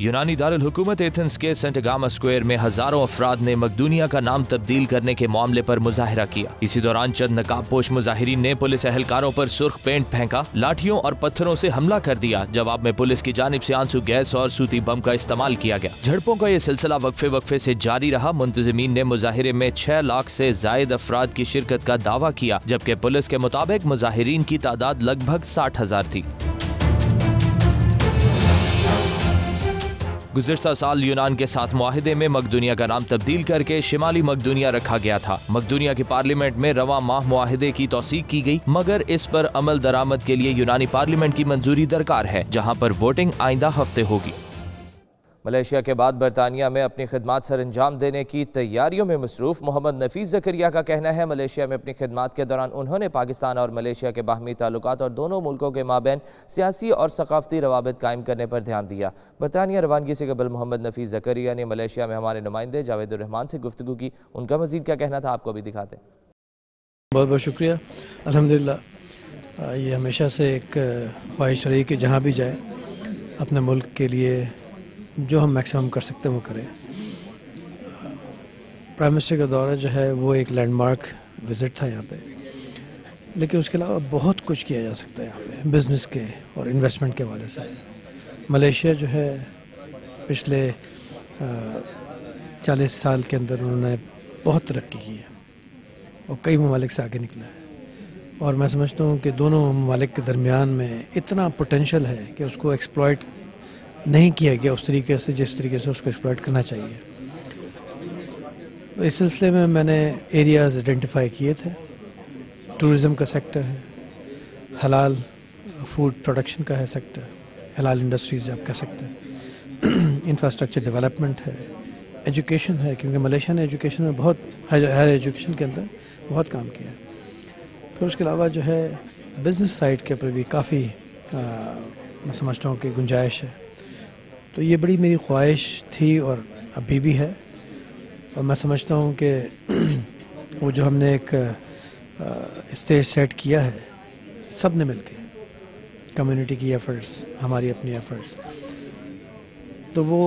[SPEAKER 4] यूनानी दारुल हुकूमत एथेंस के सेंट गामा स्क्वायर में हजारों अफराद ने मकदूनिया का नाम तब्दील करने के मामले पर मुजाहिरा किया। इसी दौरान चंद नकाबपोश मुजाहिरीन ने पुलिस एहलकारों पर सुर्ख पेंट फेंका, लाठियों और पत्थरों से हमला कर दिया। जवाब में पुलिस की जानिब से आंसू गैस और सूती बम का इस्तेमाल किया गया। झड़पों का ये सिलसिला वक्फे से जारी रहा। मुंतजिमीन ने मुजाहिरे में 6 लाख से जायद अफराद की शिरकत का दावा किया, जबकि पुलिस के मुताबिक मुजाहिरीन की तादाद लगभग 60,000 थी। गुज़िश्ता साल यूनान के साथ मुआहिदे में मकदूनिया का नाम तब्दील करके शिमाली मकदूनिया रखा गया था। मकदूनिया की पार्लियामेंट में रवा माह मुआहिदे की तौसीक की गई, मगर इस पर अमल दरामद के लिए यूनानी पार्लियामेंट की मंजूरी दरकार है, जहां पर वोटिंग आइंदा हफ्ते होगी। मलेशिया के बाद बरतानिया में अपनी खिदमात सर अंजाम देने की तैयारियों में मसरूफ मोहम्मद नफीस ज़करिया का कहना है, मलेशिया में अपनी खिदमात के दौरान उन्होंने पाकिस्तान और मलेशिया के बाहमी ताल्लुकात और दोनों मुल्कों के माबैन सियासी और सकाफती रवाबित कायम करने पर ध्यान दिया। बरतानिया रवानगी से कबल मोहम्मद नफीस ज़करिया ने मलेशिया में हमारे नुमाइंदे जावेदुर रहमान से गुफ्तगू की। उनका मज़ीद क्या कहना था, आपको भी दिखाते हैं।
[SPEAKER 22] बहुत बहुत शुक्रिया। अल्हम्दुलिल्लाह ये हमेशा से एक ख्वाहिश रही कि जहाँ भी जाए अपने मुल्क के लिए जो हम मैक्सिमम कर सकते हैं वो करें। प्राइम मिनिस्टर का दौरा जो है वो एक लैंडमार्क विज़िट था यहाँ पे, लेकिन उसके अलावा बहुत कुछ किया जा सकता है यहाँ पे बिज़नेस के और इन्वेस्टमेंट के हवाले से। मलेशिया जो है पिछले 40 साल के अंदर उन्होंने बहुत तरक्की की है और कई ममालिक से आगे निकला है, और मैं समझता हूँ कि दोनों ममालिक के दरमियान में इतना पोटेंशल है कि उसको एक्सप्लॉइट नहीं किया गया उस तरीके से जिस तरीके से उसको एक्सप्लॉइट करना चाहिए। तो इस सिलसिले में मैंने एरियाज़ आइडेंटिफाई किए थे। टूरिज़म का सेक्टर है, हलाल फूड प्रोडक्शन का है सेक्टर, हलाल इंडस्ट्रीज़ आप कह सकते हैं, इंफ्रास्ट्रक्चर डेवलपमेंट है, एजुकेशन है, क्योंकि मलेशिया ने एजुकेशन में बहुत हायर एजुकेशन के अंदर बहुत काम किया है। फिर उसके अलावा जो है बिज़नेस साइड के ऊपर भी काफ़ी मैं समझता हूँ कि गुंजाइश है। तो ये बड़ी मेरी ख्वाहिश थी और अभी भी है, और मैं समझता हूँ कि वो जो हमने एक स्टेज सेट किया है सब ने मिलके, कम्युनिटी की एफ़र्ट्स, हमारी अपनी एफ़र्ट्स, तो वो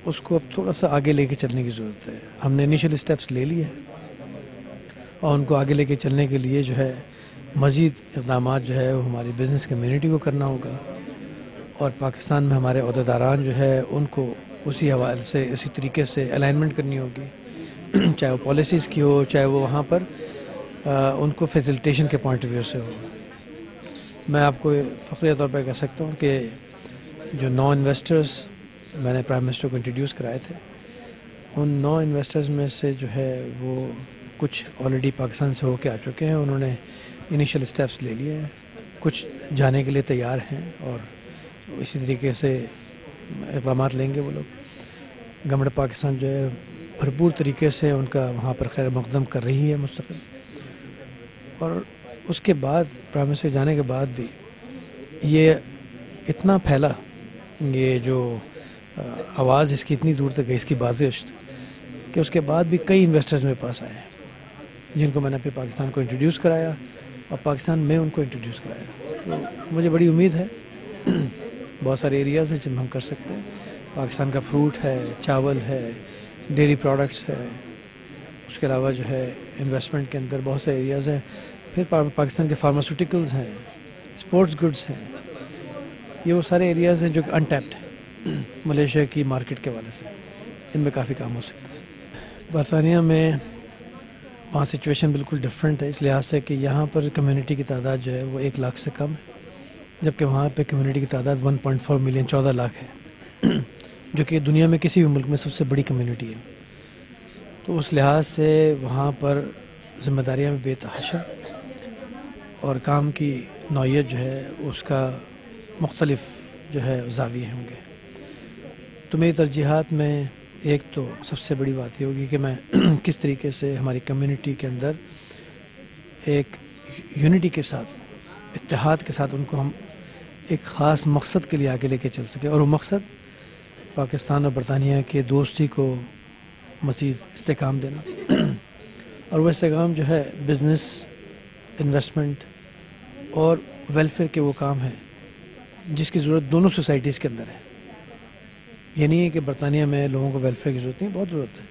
[SPEAKER 22] उसको अब थोड़ा सा आगे लेके चलने की ज़रूरत है। हमने इनिशियल स्टेप्स ले लिए हैं और उनको आगे लेके चलने के लिए जो है मज़ीद इक़दामात जो है वो हमारी बिज़नेस कम्युनिटी को करना होगा, और पाकिस्तान में हमारे अहदेदारान जो है उनको उसी हवाले से इसी तरीके से अलाइनमेंट करनी होगी, चाहे वो पॉलिसीज़ की हो, चाहे वो वहाँ पर उनको फैसिलिटेशन के पॉइंट ऑफ व्यू से हो। मैं आपको फ़ख्रिया तौर पर कह सकता हूँ कि जो 9 इन्वेस्टर्स मैंने प्राइम मिनिस्टर को इंट्रोड्यूस कराए थे, उन 9 इन्वेस्टर्स में से जो है वो कुछ ऑलरेडी पाकिस्तान से होके आ चुके हैं, उन्होंने इनिशियल स्टेप्स ले लिए हैं, कुछ जाने के लिए तैयार हैं और इसी तरीके से इक़दामात लेंगे वो लोग। गवर्नमेंट पाकिस्तान जो है भरपूर तरीके से उनका वहाँ पर खैर मकदम कर रही है मुस्तक़िल, और उसके बाद प्राइम मिनिस्टर जाने के बाद भी ये इतना फैला ये जो आवाज़ इसकी इतनी दूर तक गई, इसकी बाज़िश, कि उसके बाद भी कई इन्वेस्टर्स मेरे पास आए जिनको मैंने अपने पाकिस्तान को इंट्रोड्यूस कराया और पाकिस्तान में उनको इंट्रोड्यूस कराया। तो मुझे बड़ी उम्मीद है बहुत सारे एरियाज़ हैं जिनमें हम कर सकते हैं। पाकिस्तान का फ्रूट है, चावल है, डेयरी प्रोडक्ट्स है, उसके अलावा जो है इन्वेस्टमेंट के अंदर बहुत से एरियाज़ हैं। फिर पाकिस्तान के फार्मास्यूटिकल्स हैं, स्पोर्ट्स गुड्स हैं, ये वो सारे एरियाज़ हैं जो कि अनटैप्ड हैं मलेशिया की मार्केट के हवाले से, इनमें काफ़ी काम हो सकता है। बरतानिया में वहाँ सिचुएशन बिल्कुल डिफरेंट है इस लिहाज से कि यहाँ पर कम्युनिटी की तादाद जो है वो 1 लाख से कम है, जबकि वहाँ पे कम्युनिटी की तादाद 1.4 मिलियन 14 लाख है जो कि दुनिया में किसी भी मुल्क में सबसे बड़ी कम्युनिटी है। तो उस लिहाज से वहाँ पर जिम्मेदारियाँ भी बेतहाशा और काम की नौइयत जो है उसका मुख्तलिफ जो है ज़ाविये होंगे। तो मेरी तरजीहात में एक तो सबसे बड़ी बात ये होगी कि मैं किस तरीके से हमारी कम्युनिटी के अंदर एक यूनिटी के साथ, इत्तेहाद के साथ उनको हम एक ख़ास मकसद के लिए आगे लेके चल सके, और वो मकसद पाकिस्तान और बरतानिया के दोस्ती को मज़ीद इस्तेकाम देना और वह इस्तेकाम जो है बिज़नेस, इन्वेस्टमेंट और वेलफेयर के वो काम है जिसकी ज़रूरत दोनों सोसाइटीज़ के अंदर है। ये नहीं है कि बरतानिया में लोगों को वेलफेयर की ज़रूरत नहीं, बहुत ज़रूरत है,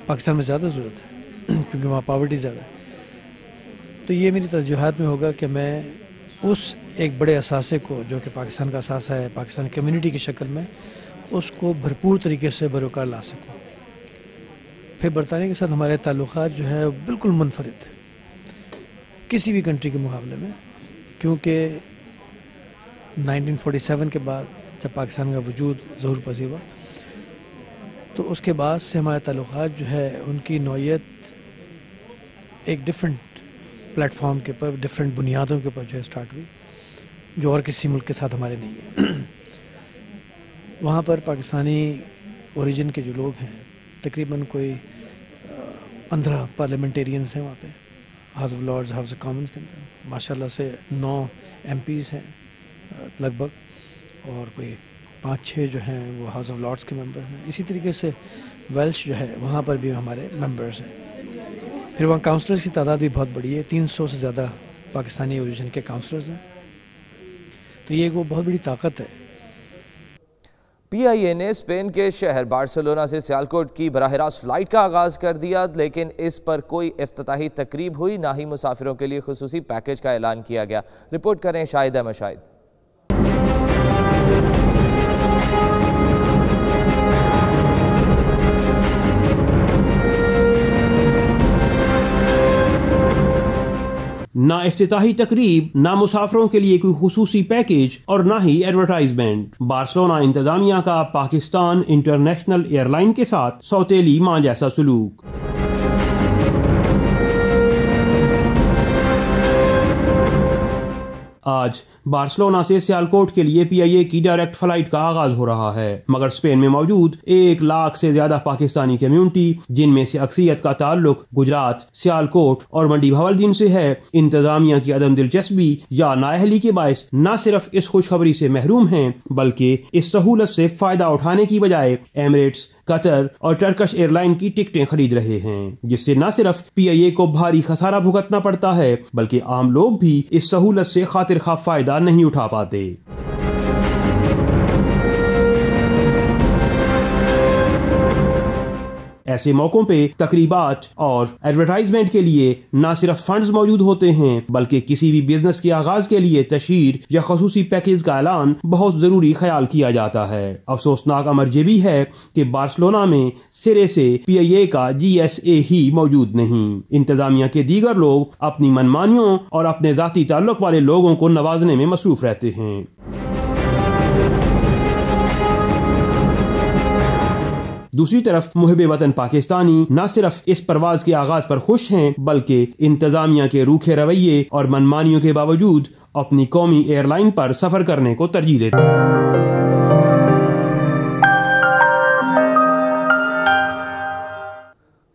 [SPEAKER 22] पाकिस्तान में ज़्यादा ज़रूरत है क्योंकि वहाँ पावर्टी ज़्यादा है। तो ये मेरी तरजीहात में होगा कि मैं उस एक बड़े असासे को जो कि पाकिस्तान का असासा है, पाकिस्तान कम्युनिटी की शक्ल में, उसको भरपूर तरीके से बरोकार ला सकूँ। फिर बरतानिया के साथ हमारे ताल्लुकात जो है बिल्कुल मुनफरिद है किसी भी कंट्री के मुकाबले में, क्योंकि 1947 के बाद जब पाकिस्तान का वजूद ज़हूर पज़ीर हुआ तो उसके बाद से हमारे ताल्लुकात जो है उनकी नौइयत एक डिफरेंट प्लेटफॉर्म के ऊपर, डिफरेंट बुनियादों के ऊपर जो है स्टार्ट हुई, जो और किसी मुल्क के साथ हमारे नहीं है। वहाँ पर पाकिस्तानी ओरिजिन के जो लोग हैं तकरीबन कोई 15 पार्लियामेंटेरियंस हैं वहाँ पे, House of Lords, House of Commons के अंदर माशाल्लाह से 9 MPs हैं लगभग, और कोई 5-6 जो हैं वो हाउस ऑफ लॉर्ड्स के मेंबर्स हैं। इसी तरीके से वेल्श जो है वहाँ पर भी हमारे मेंबर्स हैं। फिर वहाँ काउंसलर्स की तादाद भी बहुत बड़ी है, 300 से ज़्यादा पाकिस्तानी ओरिजिन के काउंसलर्स हैं। तो ये एक वो बहुत बड़ी ताकत है।
[SPEAKER 4] PIA ने स्पेन के शहर बार्सिलोना से सियालकोट की बराह रास्त फ्लाइट का आगाज कर दिया, लेकिन इस पर कोई इफ्तिताही तकरीब हुई, ना ही मुसाफिरों के लिए खुसूसी पैकेज का ऐलान किया गया। रिपोर्ट करें शाहिद अहमद शाहिद।
[SPEAKER 2] ना इफ्तिताही तकरीब, ना मुसाफिरों के लिए कोई खुसूसी पैकेज और ना ही एडवर्टाइजमेंट। बार्सिलोना इंतजामिया का पाकिस्तान इंटरनेशनल एयरलाइन के साथ सौतेली मां जैसा सलूक। आज बार्सिलोना से सियालकोट के लिए PIA की डायरेक्ट फ्लाइट का आगाज हो रहा है, मगर स्पेन में मौजूद 1 लाख से ज्यादा पाकिस्तानी कम्युनिटी, जिनमें से अक्सरियत का ताल्लुक गुजरात, सियालकोट और मंडी भावलदीन से है, इंतजामिया की अदम दिलचस्पी या नाअहली के बायस न सिर्फ इस खुशखबरी से महरूम हैं, बल्कि इस सहूलत से फायदा उठाने की बजाय एमिरेट्स, कतर और टर्किश एयरलाइन की टिकटें खरीद रहे हैं, जिससे न सिर्फ PIA को भारी खसारा भुगतना पड़ता है, बल्कि आम लोग भी इस सहूलत से खातिर खा फायदा नहीं उठा पाते। ऐसे मौकों पे तकरीबात और एडवर्टाइजमेंट के लिए न सिर्फ फंड्स मौजूद होते हैं, बल्कि किसी भी बिजनेस के आगाज के लिए तशहीर या खसूसी पैकेज का ऐलान बहुत जरूरी ख्याल किया जाता है। अफसोसनाक अमर ये भी है कि बार्सिलोना में सिरे से PIA का GSA ही मौजूद नहीं। इंतजामिया के दीगर लोग अपनी मनमानियों और अपने जाती ताल्लुक वाले लोगों को नवाजने में मसरूफ रहते हैं। दूसरी तरफ मुहिब वतन पाकिस्तानी न सिर्फ इस परवाज के आगाज पर खुश हैं, बल्कि इंतजामिया के रूखे रवैये और मनमानियों के बावजूद अपनी कौमी एयरलाइन पर सफर करने को तरजीह देते हैं।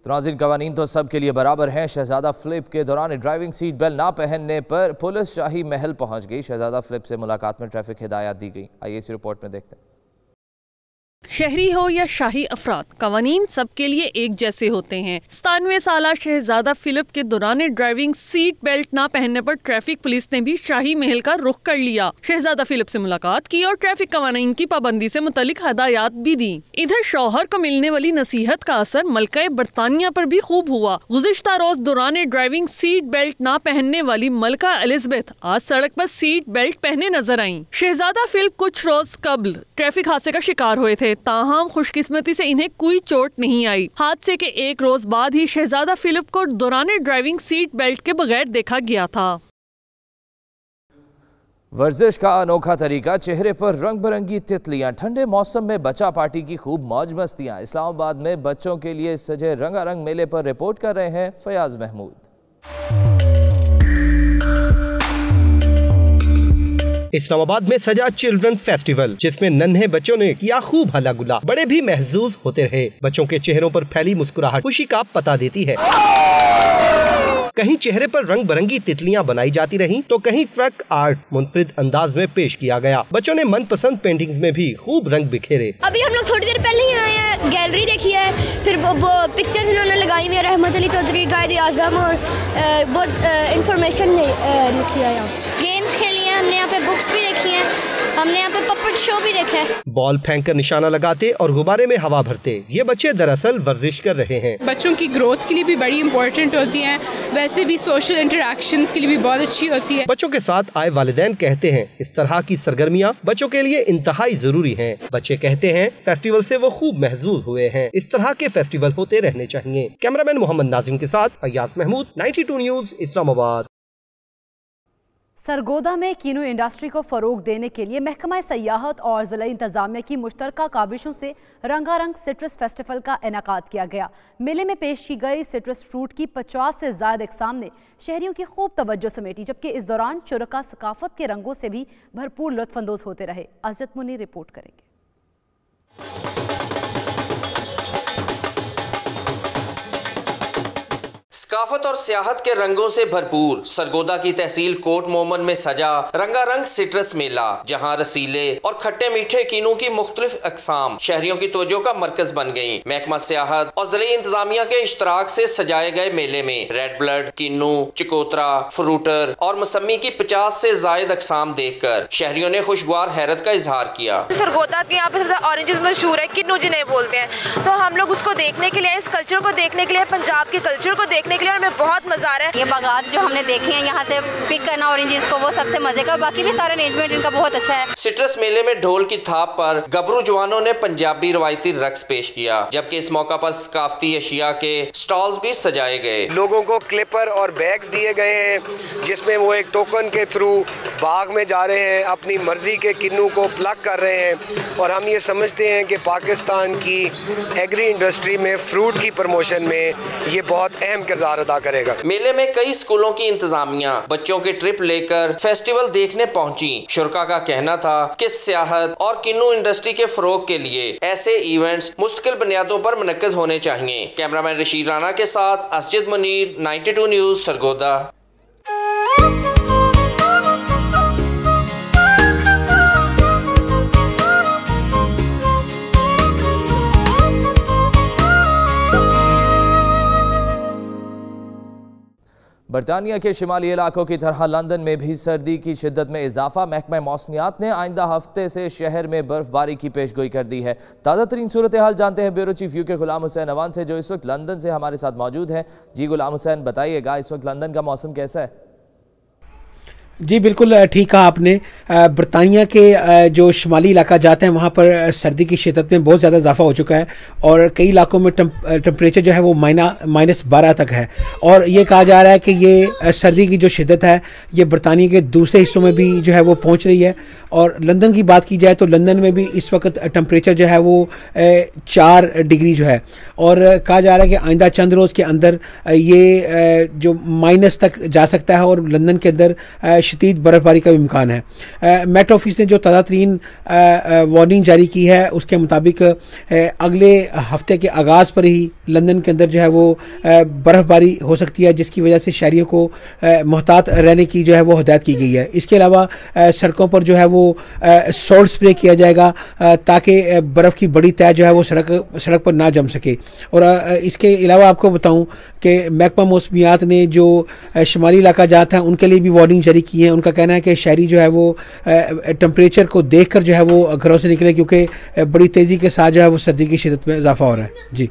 [SPEAKER 4] तो नाज़रीन, कवानीन तो सबके लिए बराबर हैं। शहजादा फिलिप के दौरान ड्राइविंग सीट बेल्ट ना पहनने पर पुलिस शाही महल पहुंच गई। शहजादा फिलिप से मुलाकात में ट्रैफिक हिदायत दी गई। आइए इस रिपोर्ट में देखते हैं।
[SPEAKER 7] शहरी हो या शाही अफराद, कवानीन सबके लिए एक जैसे होते हैं। 97 साला शहजादा फिलिप के दौरान ड्राइविंग सीट बेल्ट ना पहनने पर ट्रैफिक पुलिस ने भी शाही महल का रुख कर लिया। शहजादा फिलिप से मुलाकात की और ट्रैफिक कवानीन की पाबंदी से मुतालिक हदायत भी दी। इधर शौहर को मिलने वाली नसीहत का असर मलका बरतानिया पर भी खूब हुआ। गुज़िश्ता रोज दौरान ड्राइविंग सीट बेल्ट ना पहनने वाली मलका एलिजाबेथ आज सड़क पर सीट बेल्ट पहने नजर आईं। शहजादा फिलिप कुछ रोज कबल ट्रैफिक हादसे का शिकार हुए थे, ताहम खुशकिस्मती से इन्हें कोई चोट नहीं आई। हादसे के एक रोज बाद ही शहजादा फिलिप को दौरान ड्राइविंग सीट बेल्ट के बगैर देखा गया था।
[SPEAKER 4] वर्जिश का अनोखा तरीका, चेहरे पर रंग बिरंगी तितलियां, ठंडे मौसम में बच्चा पार्टी की खूब मौज मस्तियां। इस्लामाबाद में बच्चों के लिए सजे रंगारंग मेले पर रिपोर्ट कर रहे हैं फयाज महमूद।
[SPEAKER 10] इस्लामाबाद में सजा चिल्ड्रन फेस्टिवल, जिसमें नन्हे बच्चों ने किया खूब हल्ला गुल्ला। बड़े भी महजूज होते रहे। बच्चों के चेहरों पर फैली मुस्कुराहट खुशी का पता देती है। कहीं चेहरे पर रंग बिरंगी तितलियां बनाई जाती रहीं, तो कहीं ट्रक आर्ट मुनफरिद अंदाज में पेश किया गया। बच्चों ने मनपसंद पेंटिंग्स में भी खूब रंग बिखेरे।
[SPEAKER 11] अभी हम लोग थोड़ी देर पहले ही आए हैं, गैलरी देखी है, फिर वो पिक्चर्स इन्होंने लगाई हुई है, रहमत अली चौधरी, कायदे आजम, और बहुत इंफॉर्मेशन लिखी है। यहाँ गेम्स खेली है हमने, यहाँ पे बुक्स भी देखी है हमने, यहाँ पे पपेट शो भी देखा है।
[SPEAKER 10] बॉल फेंक कर निशाना लगाते और गुब्बारे में हवा भरते ये बच्चे दरअसल वर्जिश कर रहे हैं।
[SPEAKER 13] बच्चों की ग्रोथ के लिए भी बड़ी इम्पोर्टेंट होती है, वैसे भी सोशल इंटरैक्शंस के लिए भी बहुत अच्छी होती है।
[SPEAKER 10] बच्चों के साथ आए वालिदैन कहते हैं इस तरह की सरगर्मियाँ बच्चों के लिए इंतहाई जरूरी हैं। बच्चे कहते हैं फेस्टिवल से वो खूब महजूज हुए हैं। इस तरह के फेस्टिवल होते रहने चाहिए। कैमरामैन मोहम्मद नाजिम के साथ फयाज महमूद, 92 न्यूज़, इस्लामाबाद।
[SPEAKER 3] सरगोदा में कीनू इंडस्ट्री को फरोग देने के लिए महकमा सयाहत और जिला इंतजामिया की मुश्तरका काविशों से रंगारंग सिट्रस फेस्टिवल का इनेकाद किया गया। मेले में पेश की गई सिट्रस फ्रूट की 50 से ज्यादा इकसाम ने शहरियों की खूब तवज्जो समेटी, जबकि इस दौरान शुरका सकाफत के रंगों से भी भरपूर लुत्फानंदोज होते रहे। अजत मुनी रिपोर्ट करेंगे।
[SPEAKER 14] सकाफत और सियाहत के रंगों से भरपूर सरगोदा की तहसील कोट मोमन में सजा रंगारंग सिट्रस मेला, जहां रसीले और खट्टे मीठे कीनों की मुख्तलिफ अकसाम शहरियों की तवज्जो का मरकज बन गयी। महकमा सियाहत और जिले इंतजामिया के इश्तराक से सजाए गए मेले में रेड ब्लड, किन्नू, चिकोतरा, फ्रूटर और मौसमी की 50 से जायद अकसाम देख कर शहरियों ने खुशगवार हैरत का इजहार किया।
[SPEAKER 16] सरगोदा के यहाँ पे सबसे ऑरेंजेस मशहूर है, किन्नू जिन्हें बोलते हैं, तो हम लोग उसको देखने के लिए, इस कल्चर को देखने के लिए, पंजाब के कल्चर को देखने के लिए हमें बहुत मजा आ रहा है।
[SPEAKER 26] ये बागात जो हमने देखे हैं यहाँ से पिक करना ऑरेंजेस को, वो सबसे मजे का, बाकी भी सारा अरेंजमेंट इनका बहुत अच्छा है।
[SPEAKER 14] सिट्रस मेले में ढोल की थाप पर गबरू जवानों ने पंजाबी रवायती रक्स पेश किया, जबकि इस मौका पर सकाफती अशिया के स्टॉल्स भी सजाए गए।
[SPEAKER 27] लोगों को क्लिपर और बैग्स दिए गए हैं, जिसमें वो एक टोकन के थ्रू बाग में जा रहे हैं, अपनी मर्जी के किन्नू को प्लग कर रहे हैं। और हम ये समझते हैं कि पाकिस्तान की एग्री इंडस्ट्री में फ्रूट की प्रमोशन में ये बहुत अहम किरदार अदा करेगा।
[SPEAKER 14] मेले में कई स्कूलों की इंतजामिया बच्चों के ट्रिप लेकर फेस्टिवल देखने पहुंची। शुरका का कहना था कि सियाहत और किन्नू इंडस्ट्री के फरोग के लिए ऐसे इवेंट्स मुस्तकिल बुनियादों पर मुनक्किद होने चाहिए। कैमरामैन रशीद राना के साथ असजिद मुनीर, 92 न्यूज़, सरगोदा।
[SPEAKER 4] बरतानिया के शिमाली इलाकों की तरह लंदन में भी सर्दी की शिद्दत में इजाफा। महकमा मौसमियात ने आइंदा हफ्ते से शहर में बर्फबारी की पेशगोई कर दी है। ताज़ा तरीन सूरत हाल जानते हैं bureau chief UK Ghulam Hussain Awan से, जो इस वक्त लंदन से हमारे साथ मौजूद हैं। जी गुलाम हुसैन, बताइएगा इस वक्त लंदन का मौसम कैसा है?
[SPEAKER 28] जी बिल्कुल ठीक कहा आपने। बरतानिया के जो शुमाली इलाका जाते हैं वहाँ पर सर्दी की शिद्दत में बहुत ज़्यादा इजाफा हो चुका है और कई इलाकों में टेम्परेचर जो है वो -12 तक है। और ये कहा जा रहा है कि ये सर्दी की जो शिद्दत है ये बरतानिया के दूसरे हिस्सों में भी जो है वो पहुँच रही है। और लंदन की बात की जाए तो लंदन में भी इस वक्त टेम्परेचर जो है वो 4 डिग्री जो है, और कहा जा रहा है कि आइंदा चंद रोज़ के अंदर ये जो माइनस तक जा सकता है और लंदन के अंदर शदीद बर्फबारी का इम्कान है। मेट ऑफिस ने जो ताज़ा तरीन वार्निंग जारी की है उसके मुताबिक अगले हफ्ते के आगाज़ पर ही लंदन के अंदर जो है वो बर्फबारी हो सकती है, जिसकी वजह से शहरियों को मोहतात रहने की जो है वो हिदायत की गई है। इसके अलावा सड़कों पर जो है वो सॉल्ट स्प्रे किया जाएगा ताकि बर्फ़ की बड़ी तह जो है वो सड़क पर ना जम सके। और इसके अलावा आपको बताऊं कि महकमा मौसमियात ने जो शुमाली इलाका जात हैं उनके लिए भी वार्निंग जारी की है। उनका कहना है कि शहरी जो है वो टेम्परेचर को देखकर जो है वो घरों से निकले, क्योंकि बड़ी तेज़ी के साथ जो है वो सर्दी की शिद्दत में इजाफा हो रहा है। जी।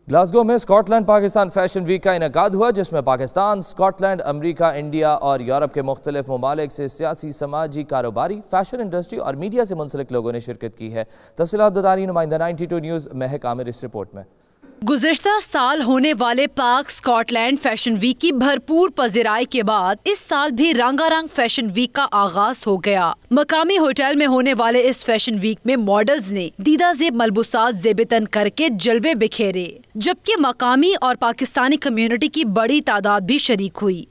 [SPEAKER 4] ग्लासगो में स्कॉटलैंड पाकिस्तान फैशन वीक का इनेकाद हुआ, जिसमें पाकिस्तान, स्कॉटलैंड, अमेरिका, इंडिया और यूरोप के मुख्तलिफ ममालिक से सियासी, समाजी, कारोबारी, फैशन इंडस्ट्री और मीडिया से मुंसलिक लोगों ने शिरकत की है। तफसीलात बता रही नुमाइंदा 92 न्यूज़ महक आमिर इस रिपोर्ट में।
[SPEAKER 1] गुज़िश्ता साल होने वाले पाक स्कॉटलैंड फैशन वीक की भरपूर पज़िराई के बाद इस साल भी रंगारंग फैशन वीक का आगाज हो गया। मकामी होटल में होने वाले इस फैशन वीक में मॉडल्स ने दीदा ज़ेब मलबूसात ज़ेबतन करके जलवे बिखेरे, जबकि मकामी और पाकिस्तानी कम्युनिटी की बड़ी तादाद भी शरीक हुई।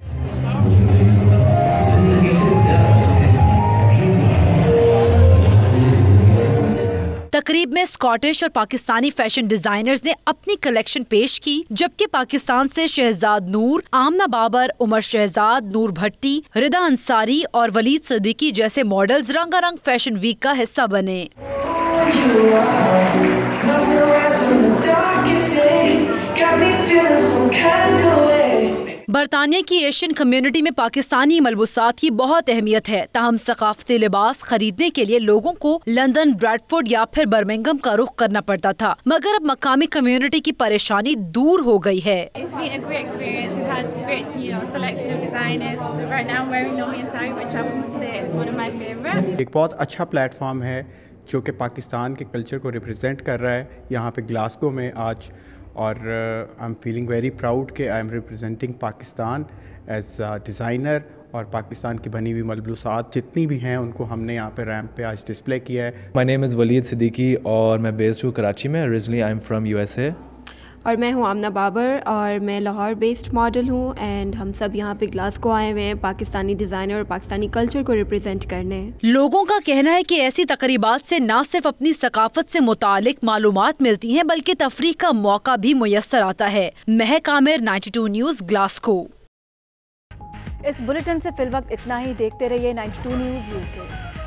[SPEAKER 1] तकरीब में स्कॉटिश और पाकिस्तानी फैशन डिजाइनर्स ने अपनी कलेक्शन पेश की, जबकि पाकिस्तान से शहजाद नूर, आमना बाबर, उमर शहजाद, नूर भट्टी, रिदा अंसारी और वलीद सिद्दीकी जैसे मॉडल्स रंगारंग फैशन वीक का हिस्सा बने। बरतानिया की एशियन कम्युनिटी में पाकिस्तानी मलबूसात की बहुत अहमियत है, ताहम सकाफती लिबास खरीदने के लिए लोगों को लंदन, ब्रैडफोर्ड या फिर बर्मिंघम का रुख करना पड़ता था, मगर अब मकामी कम्युनिटी की परेशानी दूर हो गई है।
[SPEAKER 5] एक बहुत अच्छा प्लेटफॉर्म है जो कि पाकिस्तान के कल्चर को रिप्रेजेंट कर रहा है यहाँ पे ग्लासगो में आज, और I am feeling very proud कि I am representing Pakistan as designer, और पाकिस्तान की बनी हुई मलबूसात जितनी भी हैं उनको हमने यहाँ पे रैंप पे आज डिस्प्ले किया है।
[SPEAKER 15] My name is Waleed Siddiqui और मैं बेस्ड हूँ कराची में। Originally I am from USA.
[SPEAKER 17] और मैं हूँ आमना बाबर और मैं लाहौर बेस्ड मॉडल हूँ, एंड हम सब यहाँ पे ग्लासगो आए हुए हैं पाकिस्तानी डिज़ाइनर और पाकिस्तानी कल्चर को रिप्रेजेंट करने।
[SPEAKER 1] लोगों का कहना है कि ऐसी तकरीबात से न सिर्फ अपनी सकाफत से मुतालिक मालूमात मिलती हैं, बल्कि तफरीह का मौका भी मुयस्सर आता है। महक आमिर, 92 न्यूज़, ग्लासगो।
[SPEAKER 3] इस बुलेटिन से फिलवक्त इतना ही। देखते रहिए 92 न्यूज़ UK।